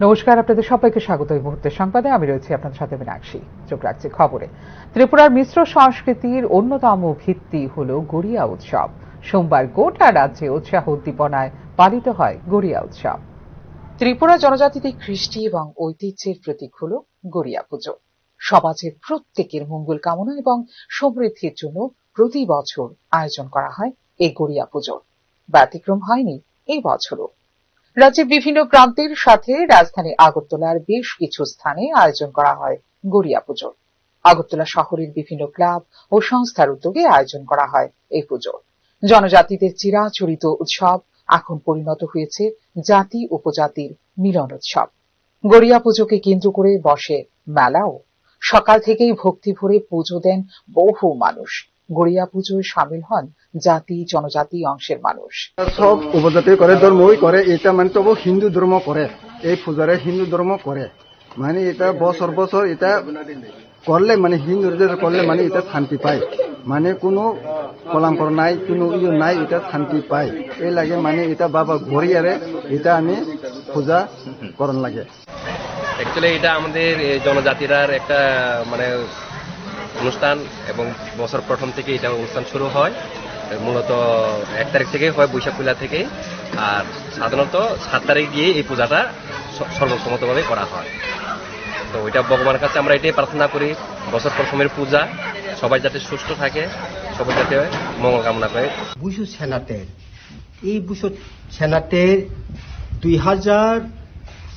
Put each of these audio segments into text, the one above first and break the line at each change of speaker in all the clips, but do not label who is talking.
নমস্কার, আপনাদের সবাইকে স্বাগত। এই মুহূর্তের সংবাদে আমি রয়েছি আপনাদের সাথে মীনাক্ষী। চোখ রাখছি খবরে। ত্রিপুরার মিশ্র সংস্কৃতির অন্যতম ভিত্তি হল গড়িয়া উৎসব। সোমবার গোটা রাজ্যে উৎসাহ উদ্দীপনায় পালিত হয় গড়িয়া উৎসব। ত্রিপুরা জনজাতিদের কৃষ্টি এবং ঐতিহ্যের প্রতীক হল গড়িয়া পুজো। সমাজের প্রত্যেকের মঙ্গল কামনা এবং সমৃদ্ধির জন্য প্রতি বছর আয়োজন করা হয় এই গড়িয়া পুজোর। ব্যতিক্রম হয়নি এই বছরও। রাজ্যের বিভিন্ন প্রান্তের সাথে রাজধানী আগরতলার বেশ কিছু স্থানে আয়োজন করা হয় গড়িয়া পুজো। আগরতলা শহরের বিভিন্ন ক্লাব ও সংস্থার উদ্যোগে আয়োজন করা হয় এই পুজো। জনজাতিদের চিরাচরিত উৎসব এখন পরিণত হয়েছে জাতি উপজাতির মিলন উৎসব। গড়িয়া পুজোকে কেন্দ্র করে বসে মেলাও। সকাল থেকেই ভক্তি ভরে পুজো দেন বহু মানুষ। গড়িয়া পুজোয় সামিল হন জাতি জনজাতি অংশের মানুষ।
সব উপজাতি করে, ধর্মই করে, এটা মানে তবু হিন্দু ধর্ম করে, এই পূজারে হিন্দু ধর্ম করে, মানে এটা বছর বছর এটা করলে মানে হিন্দুদের করলে মানে এটা শান্তি পায়, মানে কোনো কলাঙ্কর নাই, কোনো ইয়ে নাই, এটা শান্তি পায়। এই লাগে মানে এটা বাবা গড়িয়ারে এটা আমি পূজা করন লাগে।
অ্যাকচুয়ালি এটা আমাদের জনজাতিরার একটা মানে অনুষ্ঠান এবং বছর প্রথম থেকে এটা অনুষ্ঠান শুরু হয়। মূলত 1 তারিখ থেকে হয়, বৈশাখ পূজা থেকে। আর সাধারণত 7 তারিখ গিয়ে এই পূজাটা সর্বসম্মতভাবে করা হয়। তো ওইটা ভগবানের কাছে আমরা এটাই প্রার্থনা করি, বছর প্রথমের পূজা সবাই যাতে সুস্থ থাকে, সবাই যাতে মঙ্গল কামনা করে।
বুসু সেনাটের এই বুসু সেনাটের 2000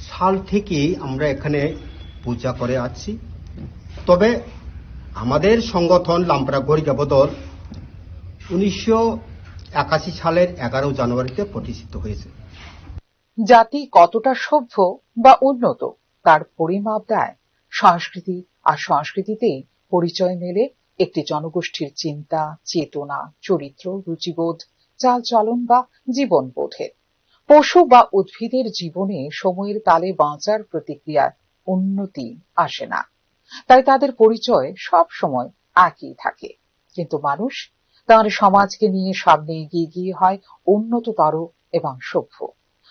সাল থেকে আমরা এখানে পূজা করে আসছি। তবে আমাদের সংগঠন লামপাড়া গড়িয়া বদল 1981 সালের 11 জানুয়ারিতে প্রতিষ্ঠিত হয়েছে।
জাতি কতটা সভ্য বা উন্নত তার পরিমাপ দেয় সংস্কৃতি, আর সংস্কৃতিতেই পরিচয় মেলে একটি জনগোষ্ঠীর চিন্তা, চেতনা, চরিত্র, রুচিবোধ, চালচলন বা জীবনবোধের। পশু বা উদ্ভিদের জীবনে সময়ের তালে বাঁচার প্রতিক্রিয়ার উন্নতি আসে না, তাই তাদের পরিচয় সব সময় একই থাকে। কিন্তু মানুষ তার সমাজকে নিয়ে সামনে এগিয়ে গিয়ে হয় উন্নততর এবং সভ্য।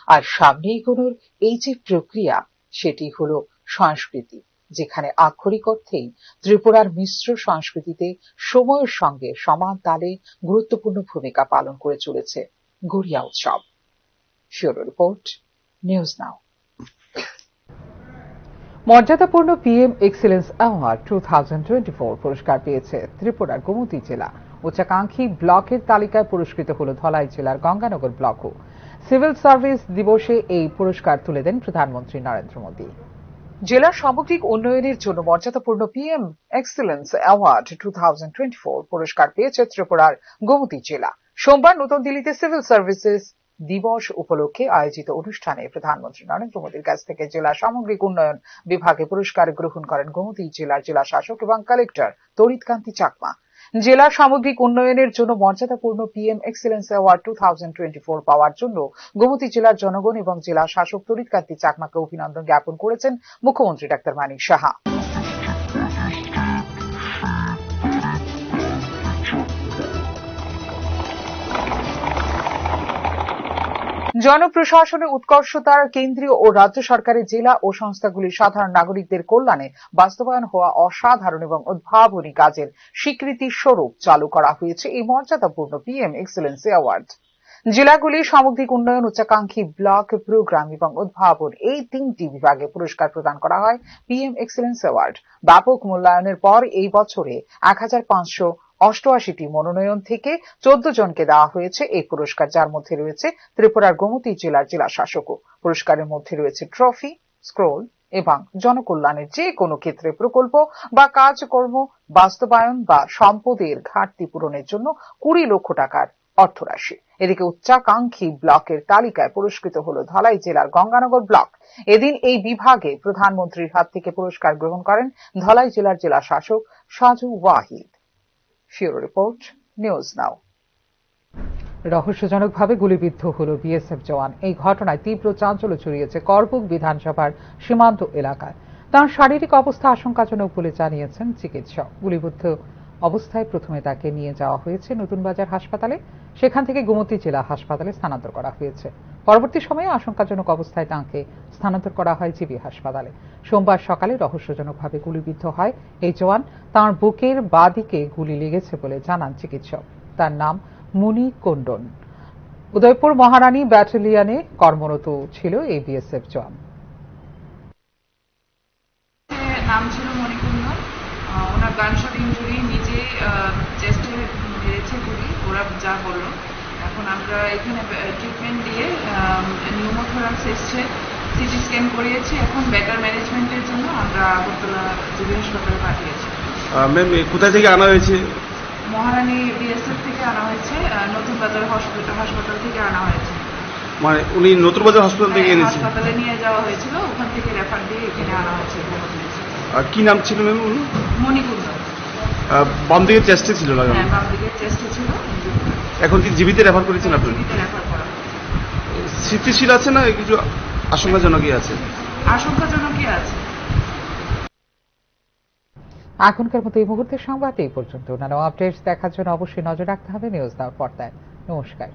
আর সামনে এগোনোর এই যে প্রক্রিয়া, সেটি হলো সংস্কৃতি, যেখানে আক্ষরিক অর্থেই ত্রিপুরার মিশ্র সংস্কৃতিতে সময়ের সঙ্গে সমান তালে গুরুত্বপূর্ণ ভূমিকা পালন করে চলেছে গড়িয়া উৎসব। ব্যুরো রিপোর্ট, নিউজ নাও। মর্যাদাপূর্ণ পিএম এক্সেলেন্স অ্যাওয়ার্ড 2024 পুরস্কার পেয়েছে ত্রিপুরার গোমতী জেলা। উচ্চাকাঙ্ক্ষী ব্লকের তালিকায় পুরস্কৃত হল ধলাই জেলার গঙ্গানগর ব্লকও। সিভিল সার্ভিস দিবসে এই পুরস্কার তুলে দেন প্রধানমন্ত্রী নরেন্দ্র মোদী। জেলার সামগ্রিক উন্নয়নের জন্য মর্যাদাপূর্ণ পিএম এক্সেলেন্স অ্যাওয়ার্ড 2024 পুরস্কার পেয়েছে ত্রিপুরার গোমতী জেলা। সোমবার নতুন দিল্লিতে সিভিল সার্ভিসেস দিবস উপলক্ষে আয়োজিত অনুষ্ঠানে প্রধানমন্ত্রী নরেন্দ্র মোদীর কাছ থেকে জেলা সামগ্রিক উন্নয়ন বিভাগে পুরস্কার গ্রহণ করেন গোমতী জেলার জেলা শাসক এবং কালেক্টর তড়িৎ কান্তি চাকমা। জেলা সামগ্রিক উন্নয়নের জন্য মর্যাদাপূর্ণ পিএম এক্সেলেন্স অ্যাওয়ার্ড 2024 পাওয়ার জন্য গোমতী জেলার জনগণ এবং জেলা শাসক তড়িৎ কান্তি চাকমাকে অভিনন্দন জ্ঞাপন করেছেন মুখ্যমন্ত্রী ডাক্তার মানিক সাহা। জনপ্রশাসনে উৎকর্ষতার কেন্দ্রীয় ও রাজ্য সরকারের জেলা ও সংস্থাগুলির সাধারণ নাগরিকদের কল্যাণে বাস্তবায়ন হওয়া অসাধারণ এবং উদ্ভাবনী কাজের স্বীকৃতি স্বরূপ চালু করা হয়েছে এই মর্যাদাপূর্ণ পিএম এক্সেলেন্স অ্যাওয়ার্ড। জেলাগুলি সামগ্রিক উন্নয়ন, উচ্চাকাঙ্ক্ষী ব্লক, প্রোগ্রাম এবং উদ্ভাবন এই 3টি বিভাগে পুরস্কার প্রদান করা হয় পিএম এক্সেলেন্স অ্যাওয়ার্ড। ব্যাপক মূল্যায়নের পর এই বছরে 1588টি মনোনয়ন থেকে 14 জনকে দেওয়া হয়েছে এই পুরস্কার, যার মধ্যে রয়েছে ত্রিপুরার গোমতী জেলার জেলা শাসকও। পুরস্কারের মধ্যে রয়েছে ট্রফি, স্ক্রোল এবং জনকল্যাণের যে কোনো ক্ষেত্রে প্রকল্প বা কাজকর্ম বাস্তবায়ন বা সম্পদের ঘাটতি পূরণের জন্য 20 লক্ষ টাকার অর্থরাশি। এদিকে উচ্চাকাঙ্ক্ষী ব্লকের তালিকায় পুরস্কৃত হল ধলাই জেলার গঙ্গানগর ব্লক। এদিন এই বিভাগে প্রধানমন্ত্রীর হাত থেকে পুরস্কার গ্রহণ করেন ধলাই জেলার জেলা শাসক Saju Wahid. Bureau report, news now. রহস্যজনকভাবে গুলিবিদ্ধ হল বিএসএফ জওয়ান। এই ঘটনায় তীব্র চাঞ্চল্য ছড়িয়েছে করবুক বিধানসভার সীমান্ত এলাকায়। তার শারীরিক অবস্থা আশঙ্কাজনক বলে জানিয়েছেন চিকিৎসক। গুলিবিদ্ধ অবস্থায় প্রথমে তাকে নিয়ে যাওয়া হয়েছে নতুন বাজার হাসপাতালে, সেখান থেকে গোমতী জেলা হাসপাতালে স্থানান্তর করা হয়েছে। পরবর্তী সময়ে আশঙ্কাজনক অবস্থায় তাঁকে স্থানান্তর করা হয় জিবি হাসপাতালে। সোমবার সকালে রহস্যজনকভাবে গুলিবিদ্ধ হয় এই জওয়ান। তাঁর বুকের বাঁ দিকে গুলি লেগেছে বলে জানান চিকিৎসক। তার নাম মুনি কুন্ডন। উদয়পুর মহারানী ব্যাটালিয়নে কর্মরত ছিল এই বিএসএফ জওয়ান।
নাম ছিল মণিকুন্দন। ওনার গানশট ইঞ্জুরি, নিজে চেস্টে মেরেছে গুলি, ওরা যা বললো। এখন আমরা এখানে ট্রিটমেন্ট দিয়ে নিউমোথোরাক্স এসছে, সিটি স্ক্যান করিয়েছি। এখন বেটার ম্যানেজমেন্টের জন্য আমরা আগরতলা জিবি হাসপাতালে পাঠিয়েছি।
ম্যাম কোথা থেকে আনা হয়েছে?
মহারানী বিএসএফ থেকে আনা হয়েছে, নতুন বাজার হাসপাতাল থেকে আনা হয়েছে।
মানে উনি নতুন বাজার হাসপাতাল থেকে এনেছে?
হাসপাতালে নিয়ে যাওয়া হয়েছিল, ওখান থেকে রেফার দিয়ে এখানে আনা হয়েছে।
আর কি নাম ছিল ম্যাম উনি?
মণিকুন্দন।
বাম দিকের চেস্টে ছিল লাগানো?
হ্যাঁ, বাম দিকের চেস্টে ছিল।
এখন কি জিবিতে রেফার করেছেন আপনি?
জিবিতে রেফার করা হয়েছে।
স্থিতিশীল আছে না কিছু আশঙ্কাজনকই আছে?
আশঙ্কাজনকই আছে।
এখনকার মতো এই মুহূর্তের সংবাদ এই পর্যন্ত। অন্যান্য আপডেটস দেখার জন্য অবশ্যই নজর রাখতে হবে নিউজ নাও পর্দায়। নমস্কার।